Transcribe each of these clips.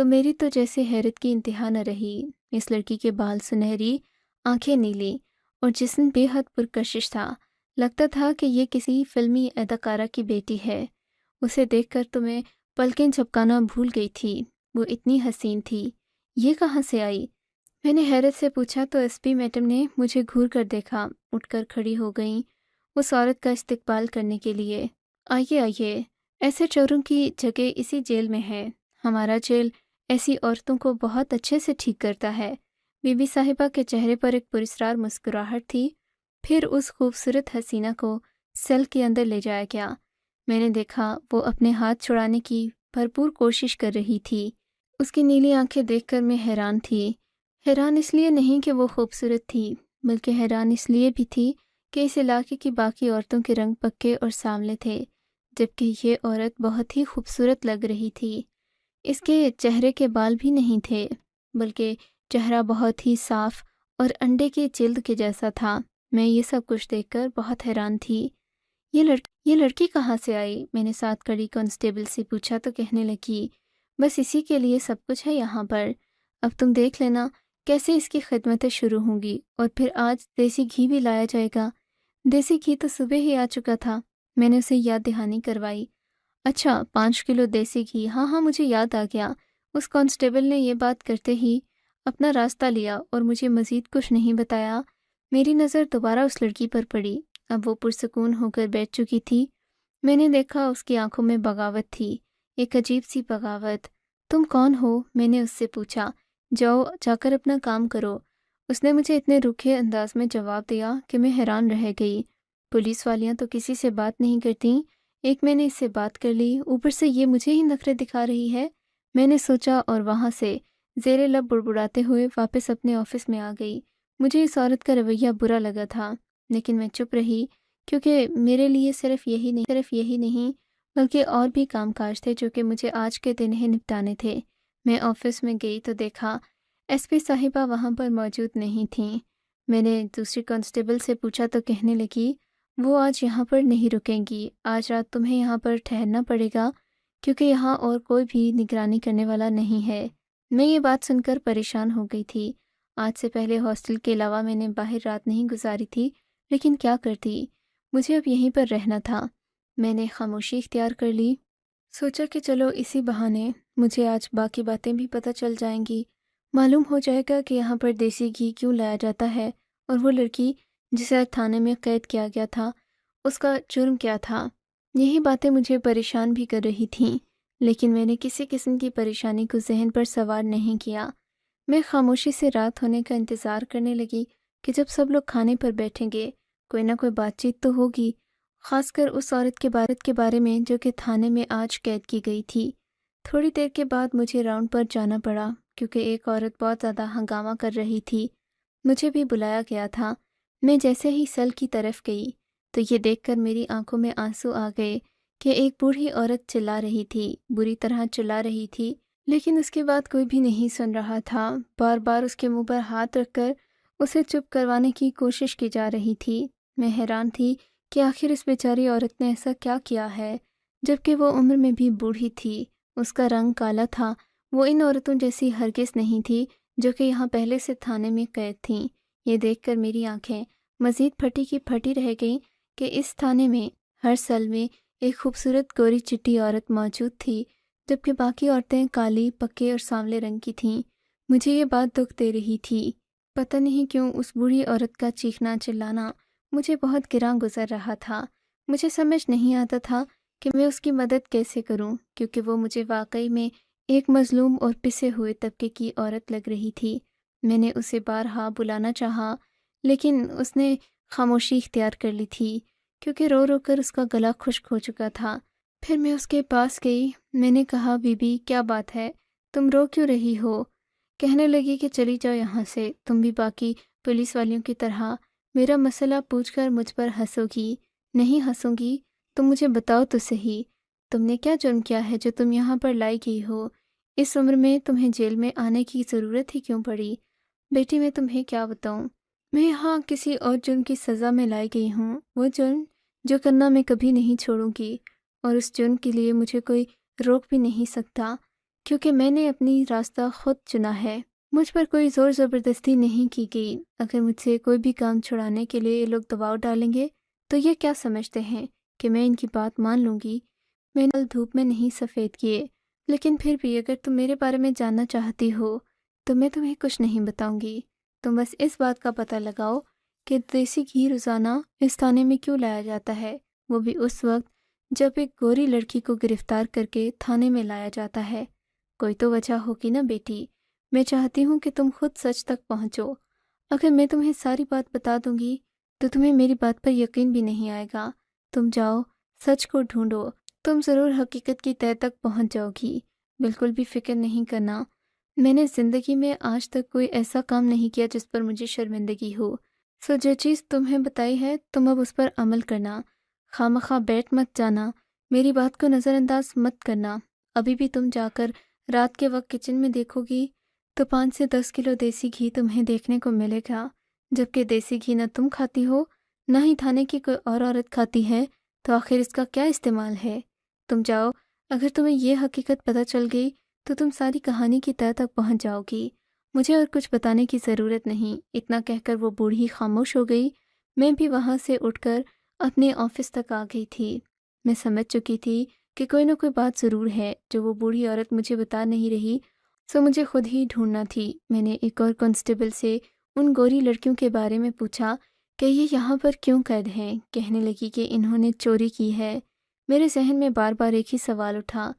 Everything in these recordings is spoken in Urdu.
تو میری تو جیسے حیرت کی انتہا نہ رہی۔ اس لڑکی کے بال سنہری، آنکھیں نیلی اور جسم بے حد پرکشش تھا۔ لگتا تھا کہ یہ کسی فلمی اداکارہ کی بیٹی ہے۔ اسے دیکھ کر تو میں پلکیں جھپکانا بھول گئی تھی، وہ اتنی حسین تھی۔ یہ کہاں سے آئی؟ میں نے حیرت سے پوچھا تو ایس پی میڈم نے مجھے گھور کر دیکھا، اٹھ کر کھڑی ہو گئیں اس عورت کا استقبال کرنے کے لیے۔ آئیے آئیے، ایسے چوروں کی جگہ اسی جیل میں ہے۔ ہمارا جیل ایسی عورتوں کو بہت اچھے سے ٹھیک کرتا ہے۔ بی بی صاحبہ کے چہرے پر ایک پراسرار مسکراہٹ تھی۔ پھر اس خوبصورت حسینہ کو سیل کے اندر لے جایا گیا۔ میں نے دیکھا وہ اپنے ہاتھ چھڑانے کی بھرپور کوشش کر رہی تھی۔ اس کی نیلی آنکھیں دیکھ کر میں حیران تھی۔ حیران اس لیے نہیں کہ وہ خوبصورت تھی، بلکہ حیران اس لیے بھی تھی کہ اس علاقے کی باقی عورتوں کے رنگ پکے اور سانولے تھے، جبکہ یہ عورت بہت ہی خوبصورت لگ رہی تھی۔ اس کے چہرے کے بال بھی نہیں تھے، بلکہ چہرہ بہت ہی صاف اور انڈے کی جلد کے جیسا تھا۔ میں یہ سب کچھ دیکھ کر بہت حیران تھی۔ یہ لڑکی کہاں سے آئی؟ میں نے ساتھ کھڑی کانسٹیبل سے پوچھا تو کہنے لگی، بس اسی کے لیے سب کچھ ہے یہاں پر۔ اب تم دیکھ لینا کیسے اس کی خدمتیں شروع ہوں گی، اور پھر آج دیسی گھی بھی لایا جائے گا۔ دیسی گھی تو صبح ہی آ چکا تھا، میں نے اسے یاد دہانی کروائی۔ اچھا 5 کلو دیسی گھی، ہاں ہاں مجھے یاد آ گیا۔ اس کانسٹیبل نے یہ بات کرتے ہی اپنا راستہ لیا اور مجھے مزید کچھ نہیں بتایا۔ میری نظر دوبارہ اس لڑکی پر پڑی۔ اب وہ پرسکون ہو کر بیٹھ چکی تھی۔ میں نے دیکھا اس کی آنکھوں میں بغاوت تھی، ایک عجیب سی بغاوت۔ تم کون ہو؟ میں نے اس سے پوچھا۔ جاؤ جا کر اپنا کام کرو۔ اس نے مجھے اتنے روکھے انداز میں جواب دیا کہ میں حیران رہ گئی۔ پولیس والیاں تو کسی سے بات نہیں کرتیں، ایک میں نے اس سے بات کر لی، اوپر سے یہ مجھے ہی نخرے دکھا رہی ہے، میں نے سوچا، اور وہاں سے زیر لب بڑبڑاتے ہوئے واپس اپنے آفس میں آ گئی۔ مجھے اس عورت کا رویہ برا لگا تھا، لیکن میں چپ رہی، کیونکہ میرے لیے صرف یہی نہیں بلکہ اور بھی کام کاج تھے جو کہ مجھے آج کے دن ہی نپٹانے تھے۔ میں آفس میں گئی تو دیکھا ایس پی صاحبہ وہاں پر موجود نہیں تھیں۔ میں نے دوسری کانسٹیبل سے پوچھا تو کہنے لگی، وہ آج یہاں پر نہیں رکیں گی، آج رات تمہیں یہاں پر ٹھہرنا پڑے گا، کیونکہ یہاں اور کوئی بھی نگرانی کرنے والا نہیں ہے۔ میں یہ بات سن کر پریشان ہو گئی تھی۔ آج سے پہلے ہاسٹل کے علاوہ میں نے باہر رات نہیں گزاری تھی، لیکن کیا کرتی، مجھے اب یہیں پر رہنا تھا۔ میں نے خاموشی اختیار کر لی، سوچا کہ چلو اسی بہانے مجھے آج باقی باتیں بھی پتہ چل جائیں گی، معلوم ہو جائے گا کہ یہاں پر دیسی گھی کیوں لایا جاتا ہے، اور وہ لڑکی جسے آج تھانے میں قید کیا گیا تھا اس کا جرم کیا تھا۔ یہی باتیں مجھے پریشان بھی کر رہی تھیں، لیکن میں نے کسی قسم کی پریشانی کو ذہن پر سوار نہیں کیا۔ میں خاموشی سے رات ہونے کا انتظار کرنے لگی کہ جب سب لوگ کھانے پر بیٹھیں گے کوئی نہ کوئی بات چیت تو ہوگی، خاص کر اس عورت کے بارے میں جو کہ تھانے میں آج قید کی گئی تھی۔ تھوڑی دیر کے بعد مجھے راؤنڈ پر جانا پڑا، کیونکہ ایک عورت بہت زیادہ ہنگامہ کر رہی تھی۔ مجھے بھی بلایا گیا تھا۔ میں جیسے ہی سیل کی طرف گئی تو یہ دیکھ کر میری آنکھوں میں آنسو آ گئے کہ ایک بوڑھی عورت چلا رہی تھی، بری طرح چلا رہی تھی، لیکن اس کے بعد کوئی بھی نہیں سن رہا تھا۔ بار بار اس کے منہ پر ہاتھ رکھ کر اسے چپ کروانے کی کوشش کی جا رہی تھی۔ میں حیران تھی کہ آخر اس بیچاری عورت نے ایسا کیا کیا ہے، جبکہ وہ عمر میں بھی بوڑھی تھی، اس کا رنگ کالا تھا، وہ ان عورتوں جیسی ہرگز نہیں تھی جو کہ یہاں پہلے سے تھانے میں قید تھیں۔ یہ دیکھ کر میری آنکھیں مزید پھٹی کی پھٹی رہ گئیں کہ اس تھانے میں ہر سیل میں ایک خوبصورت گوری چٹی عورت موجود تھی، جبکہ باقی عورتیں کالی، پکے اور سانولے رنگ کی تھیں۔ مجھے یہ بات دکھ دے رہی تھی۔ پتہ نہیں کیوں اس بوڑھی عورت کا چیخنا چلانا مجھے بہت گراں گزر رہا تھا۔ مجھے سمجھ نہیں آتا تھا کہ میں اس کی مدد کیسے کروں، کیونکہ وہ مجھے واقعی میں ایک مظلوم اور پسے ہوئے طبقے کی عورت لگ رہی تھی۔ میں نے اسے بارہا بلانا چاہا، لیکن اس نے خاموشی اختیار کر لی تھی، کیونکہ رو رو کر اس کا گلا خشک ہو چکا تھا۔ پھر میں اس کے پاس گئی، میں نے کہا، بی بی کیا بات ہے، تم رو کیوں رہی ہو؟ کہنے لگی کہ چلی جاؤ یہاں سے، تم بھی باقی پولیس والیوں کی طرح میرا مسئلہ پوچھ کر مجھ پر ہنسو گی۔ نہیں ہنسوں گی، تم مجھے بتاؤ تو صحیح، تم نے کیا جرم کیا ہے جو تم یہاں پر لائی گئی ہو؟ اس عمر میں تمہیں جیل میں آنے کی ضرورت ہی کیوں پڑی؟ بیٹی میں تمہیں کیا بتاؤں، میں یہاں کسی اور جرم کی سزا میں لائی گئی ہوں، وہ جرم جو کرنا میں کبھی نہیں چھوڑوں گی، اور اس جرم کے لیے مجھے کوئی روک بھی نہیں سکتا۔ کیونکہ میں نے اپنی راستہ خود چنا ہے۔ مجھ پر کوئی زور زبردستی نہیں کی گئی۔ اگر مجھ سے کوئی بھی کام چھڑانے کے لیے یہ لوگ دباؤ ڈالیں گے تو یہ کیا سمجھتے ہیں کہ میں ان کی بات مان لوں گی؟ میں نے دھوپ میں نہیں سفید کیے، لیکن پھر بھی اگر تم میرے بارے میں جاننا چاہتی ہو تو میں تمہیں کچھ نہیں بتاؤں گی۔ تم بس اس بات کا پتہ لگاؤ کہ دیسی گھی روزانہ اس تھانے میں کیوں لایا جاتا ہے، وہ بھی اس وقت جب ایک گوری لڑکی کو گرفتار کر کے تھانے میں لایا جاتا ہے۔ کوئی تو وجہ ہوگی نا بیٹی۔ میں چاہتی ہوں کہ تم خود سچ تک پہنچو۔ اگر میں تمہیں ساری بات بتا دوں گی تو تمہیں میری بات پر یقین بھی نہیں آئے گا۔ تم جاؤ، سچ کو ڈھونڈو، تم ضرور حقیقت کی تہہ تک پہنچ جاؤ گی۔ بالکل بھی فکر نہیں کرنا۔ میں نے زندگی میں آج تک کوئی ایسا کام نہیں کیا جس پر مجھے شرمندگی ہو، سو جو چیز تمہیں بتائی ہے تم اب اس پر عمل کرنا۔ خواہ بیٹھ مت جانا، میری بات کو نظر انداز مت کرنا۔ ابھی بھی تم جا کر رات کے وقت کچن میں دیکھو گی تو 5 سے 10 کلو دیسی گھی تمہیں دیکھنے کو ملے گا، جبکہ دیسی گھی نہ تم کھاتی ہو نہ ہی تھانے کی کوئی اور عورت کھاتی ہے، تو آخر اس کا کیا استعمال ہے؟ تم جاؤ، اگر تمہیں یہ حقیقت پتہ چل گئی تو تم ساری کہانی کی تہہ تک پہنچ جاؤ گی۔ مجھے اور کچھ بتانے کی ضرورت نہیں۔ اتنا کہہ کر وہ بوڑھی خاموش ہو گئی۔ میں بھی وہاں سے اٹھ کر اپنے آفس تک آ گئی تھی۔ میں سمجھ چکی تھی کہ کوئی نہ کوئی بات ضرور ہے جو وہ بوڑھی عورت مجھے بتا نہیں رہی، سو مجھے خود ہی ڈھونڈنا تھی۔ میں نے ایک اور کانسٹیبل سے ان گوری لڑکیوں کے بارے میں پوچھا کہ یہ یہاں پر کیوں قید ہیں۔ کہنے لگی کہ انہوں نے چوری کی ہے۔ میرے ذہن میں بار بار ایک ہی سوال اٹھا۔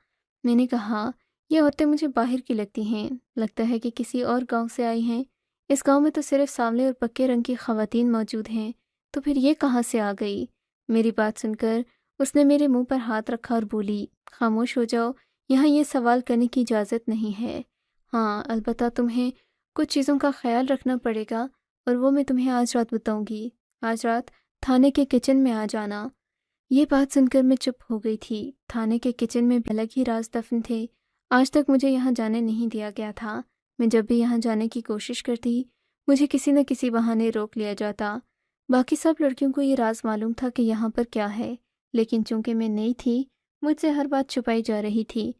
میں نے کہا یہ عورتیں مجھے باہر کی لگتی ہیں، لگتا ہے کہ کسی اور گاؤں سے آئی ہیں۔ اس گاؤں میں تو صرف سانولے اور پکے رنگ کی خواتین موجود ہیں، تو پھر یہ کہاں سے آ گئی؟ میری بات سن کر اس نے میرے منہ پر ہاتھ رکھا اور بولی، خاموش ہو جاؤ، یہاں یہ سوال کرنے کی اجازت نہیں ہے۔ ہاں، البتہ تمہیں کچھ چیزوں کا خیال رکھنا پڑے گا، اور وہ میں تمہیں آج رات بتاؤں گی۔ آج رات تھانے کے کچن میں آ جانا۔ یہ بات سن کر میں چپ ہو گئی تھی۔ تھانے کے کچن میں الگ ہی راز دفن تھے۔ آج تک مجھے یہاں جانے نہیں دیا گیا تھا۔ میں جب بھی یہاں جانے کی کوشش کرتی، مجھے کسی نہ کسی بہانے روک لیا جاتا۔ باقی سب لڑکیوں کو یہ راز معلوم تھا کہ یہاں پر کیا ہے، لیکن چونکہ میں نئی تھی، مجھ سے ہر بات چھپائی جا رہی تھی۔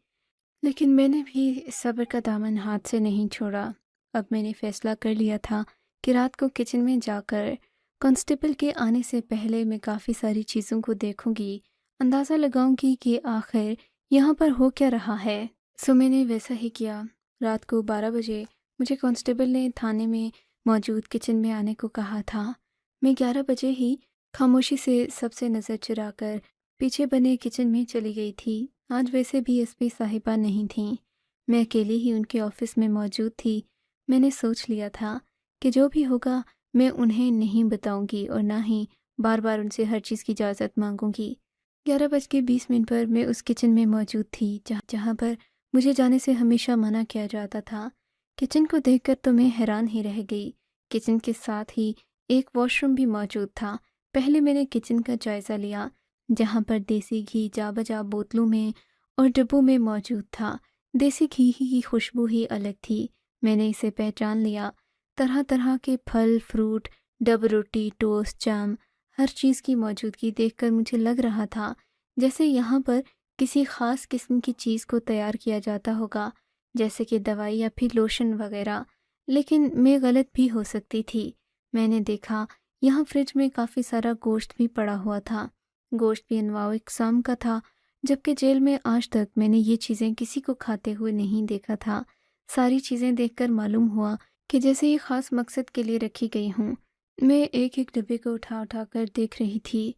لیکن میں نے بھی صبر کا دامن ہاتھ سے نہیں چھوڑا۔ اب میں نے فیصلہ کر لیا تھا کہ رات کو کچن میں جا کر کانسٹیبل کے آنے سے پہلے میں کافی ساری چیزوں کو دیکھوں گی، اندازہ لگاؤں گی کہ آخر یہاں پر ہو کیا رہا ہے۔ سو میں نے ویسا ہی کیا۔ رات کو 12 بجے مجھے کانسٹیبل نے تھانے میں موجود کچن میں آنے کو کہا تھا۔ میں 11 بجے ہی خاموشی سے سب سے نظر چرا کر پیچھے بنے کچن میں چلی گئی تھی۔ آج ویسے بھی ایس پی صاحبہ نہیں تھیں، میں اکیلی ہی ان کے آفس میں موجود تھی۔ میں نے سوچ لیا تھا کہ جو بھی ہوگا میں انہیں نہیں بتاؤں گی اور نہ ہی بار بار ان سے ہر چیز کی اجازت مانگوں گی۔ 11:20 پر میں اس کچن میں موجود تھی جہاں پر مجھے جانے سے ہمیشہ منع کیا جاتا تھا۔ کچن کو دیکھ کر تو میں حیران ہی رہ گئی۔ کچن کے ساتھ ہی ایک واش روم بھی موجود تھا۔ پہلے میں نے کچن کا جائزہ لیا، جہاں پر دیسی گھی جا بجا بوتلوں میں اور ڈبوں میں موجود تھا۔ دیسی گھی کی خوشبو ہی الگ تھی۔ میں نے اسے پہچان لیا۔ طرح طرح کے پھل، فروٹ، ڈب روٹی، ٹوسٹ، جام، ہر چیز کی موجودگی دیکھ کر مجھے لگ رہا تھا جیسے یہاں پر کسی خاص قسم کی چیز کو تیار کیا جاتا ہوگا، جیسے کہ دوائی یا پھر لوشن وغیرہ، لیکن میں غلط بھی ہو سکتی تھی۔ میں نے دیکھا یہاں فریج میں کافی سارا گوشت بھی پڑا ہوا تھا۔ گوشت بھی انواع و اقسام کا تھا، جبکہ جیل میں آج تک میں نے یہ چیزیں کسی کو کھاتے ہوئے نہیں دیکھا تھا۔ ساری چیزیں دیکھ کر معلوم ہوا کہ جیسے یہ خاص مقصد کے لیے رکھی گئی ہوں۔ میں ایک ایک ڈبے کو اٹھا کر دیکھ رہی تھی۔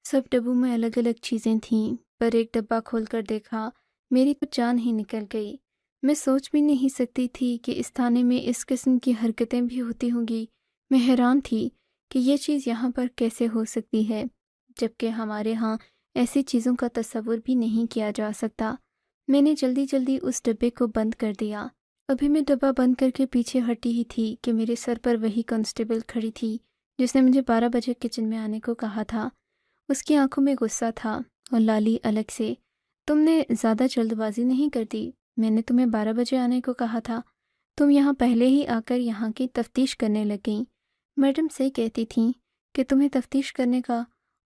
سب ڈبوں میں الگ الگ چیزیں تھیں، پر ایک ڈبہ کھول کر دیکھا، میری تو جان ہی نکل گئی۔ میں سوچ بھی نہیں سکتی تھی کہ اس تھانے میں اس قسم کی حرکتیں بھی ہوتی ہوں گی۔ میں حیران تھی کہ یہ چیز یہاں پر کیسے ہو سکتی ہے، جبکہ ہمارے ہاں ایسی چیزوں کا تصور بھی نہیں کیا جا سکتا۔ میں نے جلدی جلدی اس ڈبے کو بند کر دیا۔ ابھی میں ڈبہ بند کر کے پیچھے ہٹی ہی تھی کہ میرے سر پر وہی کانسٹیبل کھڑی تھی جس نے مجھے 12 بجے کچن میں آنے کو کہا تھا۔ اس کی آنکھوں میں غصہ تھا اور لالی الگ سے۔ تم نے زیادہ جلد بازی نہیں کر دی؟ میں نے تمہیں 12 بجے آنے کو کہا تھا، تم یہاں پہلے ہی آ کر یہاں کی تفتیش کرنے لگ گئیں۔ میڈم سے کہتی تھیں کہ تمہیں تفتیش کرنے کا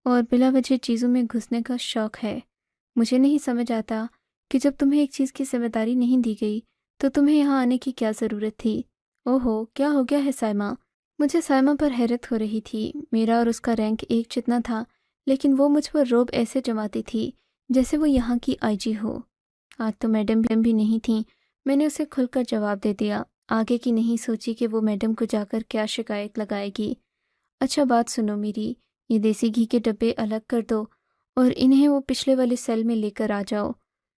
اور بلا وجہ چیزوں میں گھسنے کا شوق ہے۔ مجھے نہیں سمجھ آتا کہ جب تمہیں ایک چیز کی ذمہ داری نہیں دی گئی تو تمہیں یہاں آنے کی کیا ضرورت تھی؟ اوہو، کیا ہو گیا ہے سائمہ؟ مجھے سائمہ پر حیرت ہو رہی تھی۔ میرا اور اس کا رینک ایک جتنا تھا، لیکن وہ مجھ پر روب ایسے جماتی تھی جیسے وہ یہاں کی آئی جی ہو۔ آج تو میڈم بھی نہیں تھیں۔ میں نے اسے کھل کر جواب دے دیا، آگے کی نہیں سوچی کہ وہ میڈم کو جا کر کیا شکایت لگائے گی۔ اچھا بات سنو میری، یہ دیسی گھی کے ڈبے الگ کر دو اور انہیں وہ پچھلے والے سیل میں لے کر آ جاؤ۔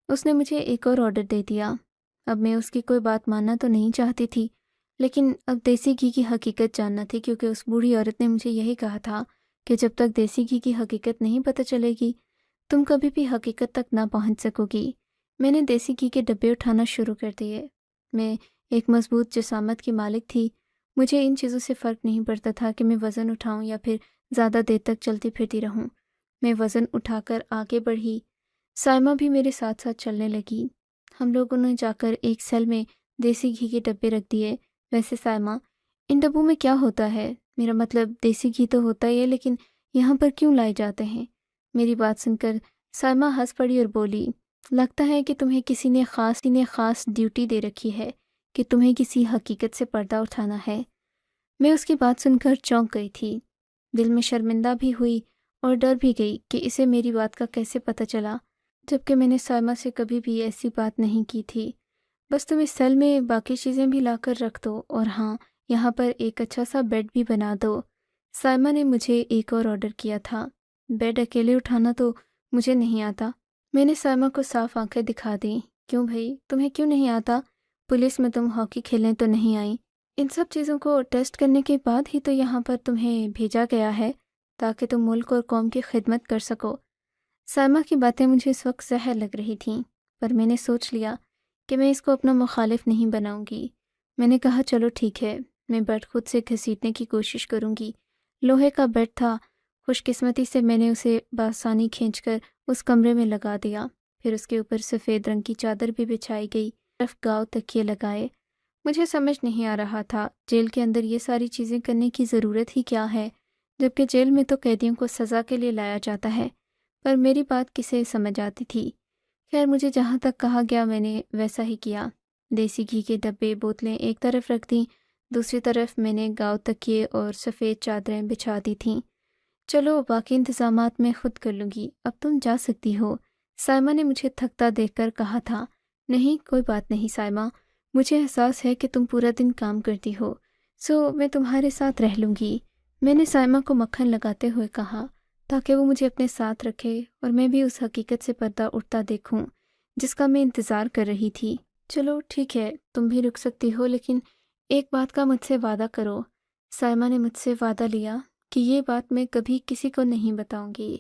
اس نے مجھے ایک اور آرڈر دے دیا۔ اب میں اس کی کوئی بات ماننا تو نہیں چاہتی تھی، لیکن اب دیسی گھی کی حقیقت جاننا تھی، کیونکہ اس بوڑھی عورت نے مجھے یہی کہا تھا کہ جب تک دیسی گھی کی حقیقت نہیں پتہ چلے گی تم کبھی بھی حقیقت تک نہ پہنچ سکو گی۔ میں نے دیسی گھی کے ڈبے اٹھانا شروع کر دیے۔ میں ایک مضبوط جسامت کی مالک تھی۔ مجھے ان چیزوں سے فرق نہیں پڑتا تھا کہ میں وزن اٹھاؤں یا پھر زیادہ دیر تک چلتی پھرتی رہوں۔ میں وزن اٹھا کر آگے بڑھی۔ سائمہ بھی میرے ساتھ ساتھ چلنے لگی۔ ہم لوگوں نے جا کر ایک سیل میں دیسی گھی کے ڈبے رکھ دیے۔ ویسے سائمہ، ان ڈبوں میں کیا ہوتا ہے؟ میرا مطلب دیسی گھی تو ہوتا ہی ہے، لیکن یہاں پر کیوں لائے جاتے ہیں؟ میری بات سن کر سائمہ ہنس پڑی اور بولی، لگتا ہے کہ تمہیں کسی نے خاص ڈیوٹی دے رکھی ہے کہ تمہیں کسی حقیقت سے پردہ اٹھانا ہے۔ میں اس کی بات سن کر چونک گئی تھی۔ دل میں شرمندہ بھی ہوئی اور ڈر بھی گئی کہ اسے میری بات کا کیسے پتہ چلا، جبکہ میں نے سائمہ سے کبھی بھی ایسی بات نہیں کی تھی۔ بس تم اس سیل میں باقی چیزیں بھی لا کر رکھ دو، اور ہاں، یہاں پر ایک اچھا سا بیڈ بھی بنا دو۔ سائمہ نے مجھے ایک اور آرڈر کیا تھا۔ بیڈ اکیلے اٹھانا تو مجھے نہیں آتا۔ میں نے سائمہ کو صاف آنکھیں دکھا دیں۔ کیوں بھائی، تمہیں کیوں نہیں آتا؟ پولیس میں تم ہاکی کھیلنے تو نہیں آئی؟ ان سب چیزوں کو ٹیسٹ کرنے کے بعد ہی تو یہاں پر تمہیں بھیجا گیا ہے، تاکہ تم ملک اور قوم کی خدمت کر سکو۔ سائمہ کی باتیں مجھے اس وقت زہر لگ رہی تھیں، پر میں نے سوچ لیا کہ میں اس کو اپنا مخالف نہیں بناؤں گی۔ میں نے کہا چلو ٹھیک ہے، میں بیڈ خود سے گھسیٹنے کی کوشش کروں گی۔ لوہے کا بیڈ تھا۔ خوش قسمتی سے میں نے اسے بآسانی کھینچ کر اس کمرے میں لگا دیا۔ پھر اس کے اوپر سفید رنگ کی چادر بھی بچھائی گئی، طرف گاؤ تکیے لگائے۔ مجھے سمجھ نہیں آ رہا تھا جیل کے اندر یہ ساری چیزیں کرنے کی ضرورت ہی کیا ہے، جبکہ جیل میں تو قیدیوں کو سزا کے لیے لایا جاتا ہے، پر میری بات کسے سمجھ آتی تھی۔ خیر، مجھے جہاں تک کہا گیا میں نے ویسا ہی کیا۔ دیسی گھی کے ڈبے، بوتلیں ایک طرف رکھ دیں، دوسری طرف میں نے گاؤ تکیے اور سفید چادریں بچھا دی تھیں۔ چلو، باقی انتظامات میں خود کر لوں گی، اب تم جا سکتی ہو، سائمہ نے مجھے تھکتا دیکھ کر کہا تھا۔ نہیں، کوئی بات نہیں سائمہ، مجھے احساس ہے کہ تم پورا دن کام کرتی ہو، سو میں تمہارے ساتھ رہ لوں گی، میں نے سائمہ کو مکھن لگاتے ہوئے کہا، تاکہ وہ مجھے اپنے ساتھ رکھے اور میں بھی اس حقیقت سے پردہ اٹھتا دیکھوں جس کا میں انتظار کر رہی تھی۔ چلو ٹھیک ہے، تم بھی رک سکتی ہو، لیکن ایک بات کا مجھ سے وعدہ کرو۔ سائمہ نے مجھ سے وعدہ لیا کہ یہ بات میں کبھی کسی کو نہیں بتاؤں گی،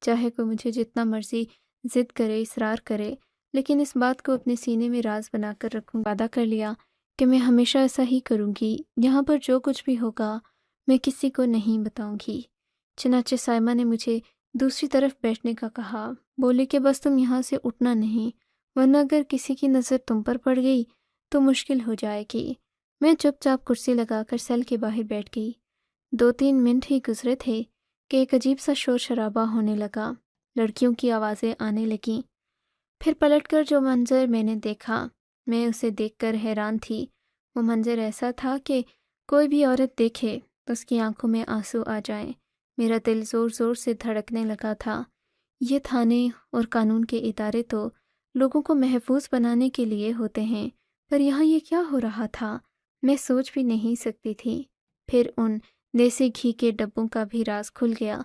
چاہے کوئی مجھے جتنا مرضی ضد کرے، اصرار کرے، لیکن اس بات کو اپنے سینے میں راز بنا کر رکھوں۔ وعدہ کر لیا کہ میں ہمیشہ ایسا ہی کروں گی، یہاں پر جو کچھ بھی ہوگا میں کسی کو نہیں بتاؤں گی۔ چنانچہ سائمہ نے مجھے دوسری طرف بیٹھنے کا کہا، بولی کہ بس تم یہاں سے اٹھنا نہیں، ورنہ اگر کسی کی نظر تم پر پڑ گئی تو مشکل ہو جائے گی۔ میں چپ چاپ کرسی لگا کر سیل کے باہر بیٹھ گئی۔ 2-3 منٹ ہی گزرے تھے کہ ایک عجیب سا شور شرابہ ہونے لگا، لڑکیوں کی آوازیں آنے لگیں۔ پھر پلٹ کر جو منظر میں نے دیکھا، میں اسے دیکھ کر حیران تھی۔ وہ منظر ایسا تھا کہ کوئی بھی عورت دیکھے تو اس کی آنکھوں میں آنسو آ جائیں۔ میرا دل زور زور سے دھڑکنے لگا تھا۔ یہ تھانے اور قانون کے ادارے تو لوگوں کو محفوظ بنانے کے لیے ہوتے ہیں، پر یہاں یہ کیا ہو رہا تھا، میں سوچ بھی نہیں سکتی تھی۔ پھر ان دیسی گھی کے ڈبوں کا بھی راز کھل گیا۔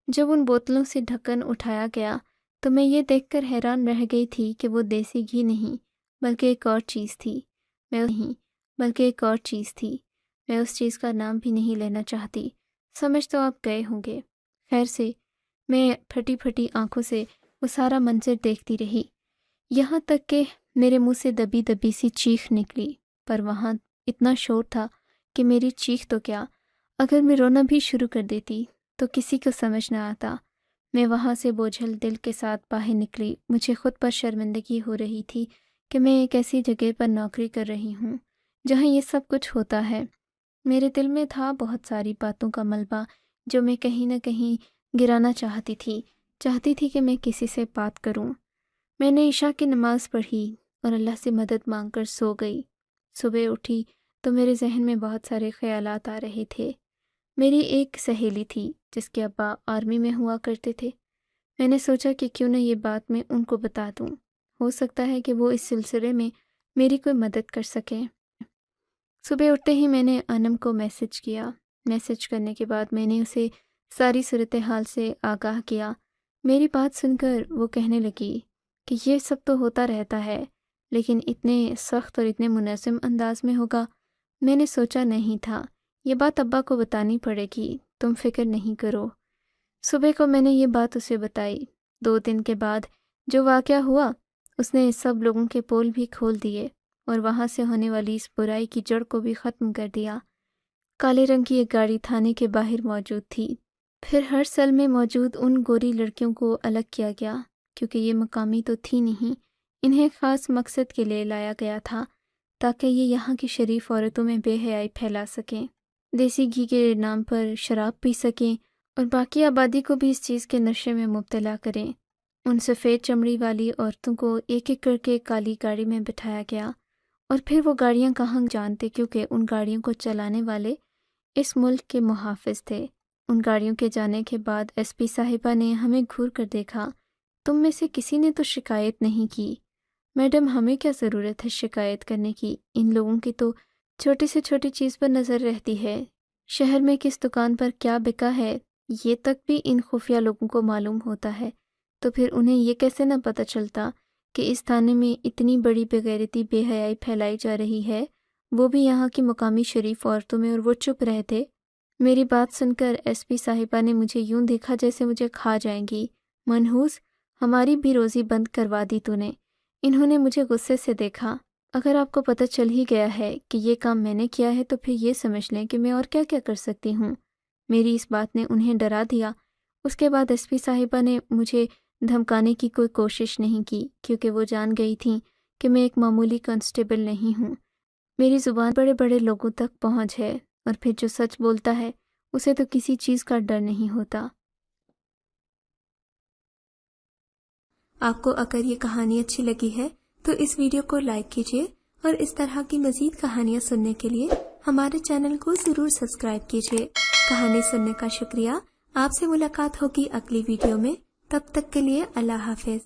جب ان بوتلوں سے ڈھکن اٹھایا گیا تو میں یہ دیکھ کر حیران رہ گئی تھی کہ وہ دیسی گھی نہیں بلکہ ایک اور چیز تھی۔ میں اس چیز کا نام بھی نہیں لینا چاہتی، سمجھ تو آپ گئے ہوں گے۔ خیر سے میں پھٹی پھٹی آنکھوں سے وہ سارا منظر دیکھتی رہی، یہاں تک کہ میرے منہ سے دبی دبی سی چیخ نکلی، پر وہاں اتنا شور تھا کہ میری چیخ تو کیا، اگر میں رونا بھی شروع کر دیتی تو کسی کو سمجھ نہ آتا۔ میں وہاں سے بوجھل دل کے ساتھ باہر نکلی۔ مجھے خود پر شرمندگی ہو رہی تھی کہ میں ایک ایسی جگہ پر نوکری کر رہی ہوں جہاں یہ سب کچھ ہوتا ہے۔ میرے دل میں تھا بہت ساری باتوں کا ملبہ جو میں کہیں نہ کہیں گرانا چاہتی تھی کہ میں کسی سے بات کروں۔ میں نے عشاء کی نماز پڑھی اور اللہ سے مدد مانگ کر سو گئی۔ صبح اٹھی تو میرے ذہن میں بہت سارے خیالات آ رہے تھے۔ میری ایک سہیلی تھی جس کے ابا آرمی میں ہوا کرتے تھے۔ میں نے سوچا کہ کیوں نہ یہ بات میں ان کو بتا دوں، ہو سکتا ہے کہ وہ اس سلسلے میں میری کوئی مدد کر سکیں۔ صبح اٹھتے ہی میں نے انم کو میسج کیا۔ میسج کرنے کے بعد میں نے اسے ساری صورتحال سے آگاہ کیا۔ میری بات سن کر وہ کہنے لگی کہ یہ سب تو ہوتا رہتا ہے، لیکن اتنے سخت اور اتنے منظم انداز میں ہوگا میں نے سوچا نہیں تھا۔ یہ بات ابا کو بتانی پڑے گی، تم فکر نہیں کرو۔ صبح کو میں نے یہ بات اسے بتائی۔ 2 دن کے بعد جو واقعہ ہوا، اس نے سب لوگوں کے پول بھی کھول دیے اور وہاں سے ہونے والی اس برائی کی جڑ کو بھی ختم کر دیا۔ کالے رنگ کی ایک گاڑی تھانے کے باہر موجود تھی۔ پھر ہر سیل میں موجود ان گوری لڑکیوں کو الگ کیا گیا، کیونکہ یہ مقامی تو تھی نہیں، انہیں خاص مقصد کے لیے لایا گیا تھا تاکہ یہ یہاں کی شریف عورتوں میں بے حیائی پھیلا سکیں، دیسی گھی کے نام پر شراب پی سکیں اور باقی آبادی کو بھی اس چیز کے نشے میں مبتلا کریں۔ ان سفید چمڑی والی عورتوں کو ایک ایک کر کے کالی گاڑی میں بٹھایا گیا، اور پھر وہ گاڑیاں کہاں جانتے، کیونکہ ان گاڑیوں کو چلانے والے اس ملک کے محافظ تھے۔ ان گاڑیوں کے جانے کے بعد ایس پی صاحبہ نے ہمیں گھور کر دیکھا۔ تم میں سے کسی نے تو شکایت نہیں کی۔ میڈم، ہمیں کیا ضرورت ہے شکایت کرنے کی؟ ان لوگوں کی تو چھوٹی سے چھوٹی چیز پر نظر رہتی ہے۔ شہر میں کس دکان پر کیا بکا ہے یہ تک بھی ان خفیہ لوگوں کو معلوم ہوتا ہے، تو پھر انہیں یہ کیسے نہ پتہ چلتا کہ اس تھانے میں اتنی بڑی بغیرتی بے حیائی پھیلائی جا رہی ہے، وہ بھی یہاں کی مقامی شریف عورتوں میں، اور وہ چپ رہتے۔ میری بات سن کر ایس پی صاحبہ نے مجھے یوں دیکھا جیسے مجھے کھا جائیں گی۔ منحوس، ہماری بھی روزی بند کروا دی تو نے۔ انہوں نے مجھے غصے سے دیکھا۔ اگر آپ کو پتہ چل ہی گیا ہے کہ یہ کام میں نے کیا ہے تو پھر یہ سمجھ لیں کہ میں اور کیا کیا کر سکتی ہوں۔ میری اس بات نے انہیں ڈرا دیا۔ اس کے بعد ایس پی صاحبہ نے مجھے دھمکانے کی کوئی کوشش نہیں کی، کیونکہ وہ جان گئی تھیں کہ میں ایک معمولی کانسٹیبل نہیں ہوں۔ میری زبان بڑے بڑے لوگوں تک پہنچ ہے، اور پھر جو سچ بولتا ہے اسے تو کسی چیز کا ڈر نہیں ہوتا۔ آپ کو اگر یہ کہانی اچھی لگی ہے تو اس ویڈیو کو لائک کیجیے، اور اس طرح کی مزید کہانیاں سننے کے لیے ہمارے چینل کو ضرور سبسکرائب کیجیے۔ کہانی سننے کا شکریہ۔ آپ سے ملاقات ہوگی اگلی ویڈیو میں، تب تک کے لیے اللہ حافظ۔